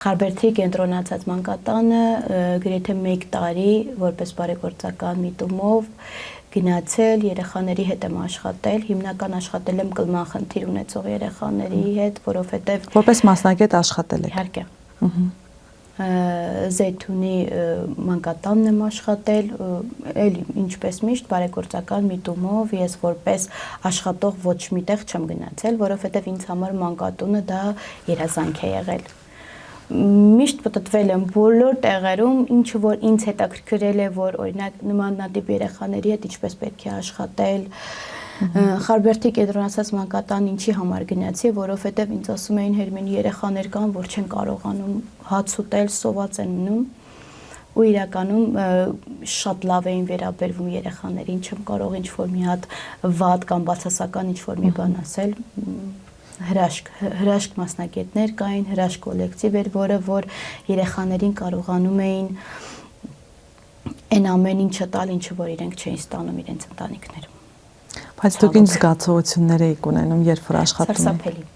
Խարբերդի կենտրոնացած մանկատանը գրեթե 1 տարի որպես բարեգործական միտումով գնացել երեխաների հետ եմ աշխատել, հիմնական աշխատել եմ կլման խնդիր ունեցող երեխաների հետ, որովհետև որպես մասնագետ աշխատել եք։ Իհարկե։ Զեյթունի մանկատանն եմ աշխատել, էլի ինչպես միշտ բարեգործական միտումով, ես որպես աշխատող ոչ միտեղ չեմ գնացել, որովհետև ինձ համար մանկատունը դա երազանք է եղել։ Միշտ պտտվել եմ բոլոր տեղերում, ինչը որ ինձ հետաքրքրել է, որ օրինակ նմանատիպ երեխաների հետ ինչպես պետք է աշխատել։ Խարբերդի կենտրոնացած մանկատան ինչի համար գնացի, որովհետև ինձ ասում էին Հերմինի երեխաներ կան, որ չեն կարողանում հաց ուտել, սոված են մնում, ու իրականում շատ լավ էին վերաբերվում երեխաներին, չեմ կարող ինչ-որ մի հատ վատ կամ բացասական ինչ-որ մի բան ասել։ Հրաշք մասնագետներ կային, հրաշք կոլեկտիվ էր, որը որ երեխաներին կարողանում էին այն ամեն ինչը տալ, ինչը որ իրենք չէին ստանում իրենց ընտանիքներում։ Բայց դուք ինչ զգացողություններ եք ունենում, երբ որ աշխատում եք։ Սարսափելի։